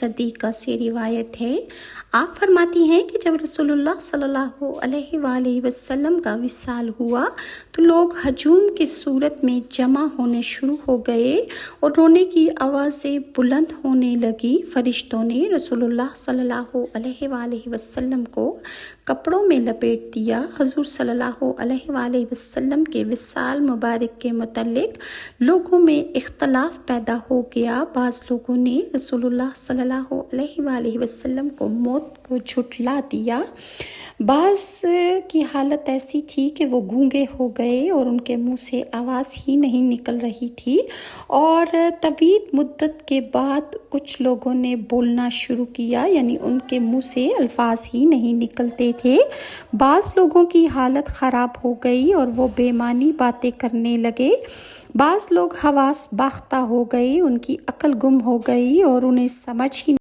صدیقہ سے روایت ہے، آپ فرماتی ہیں کہ جب رسول اللہ صلی اللہ علیہ وآلہ وسلم کا وصال ہوا تو لوگ ہجوم کی صورت میں جمع ہونے شروع ہو گئے اور رونے کی آوازیں بلند ہونے لگی۔ فرشتوں نے رسول اللہ صلی اللہ علیہ وآلہ وسلم کو کپڑوں میں لپیٹ دیا۔ حضور صلی اللہ علیہ وآلہ وسلم کے وصال مبارک کے متعلق لوگوں میں اختلاف پیدا ہو گیا۔ بعض لوگوں نے رسول اللہ صلی اللہ علیہ وآلہ وسلم کو موت کو جھٹلا دیا، بعض کی حالت ایسی تھی کہ وہ گونگے ہو گئے اور ان کے منہ سے آواز ہی نہیں نکل رہی تھی، اور طویل مدت کے بعد کچھ لوگوں نے بولنا شروع کیا، یعنی ان کے منہ سے الفاظ ہی نہیں نکلتے تھے۔ بعض لوگوں کی حالت خراب ہو گئی اور وہ بے معنی باتیں کرنے لگے۔ بعض لوگ حواس باختہ ہو گئے، ان کی عقل گم ہو گئی اور انہیں سمجھ ہی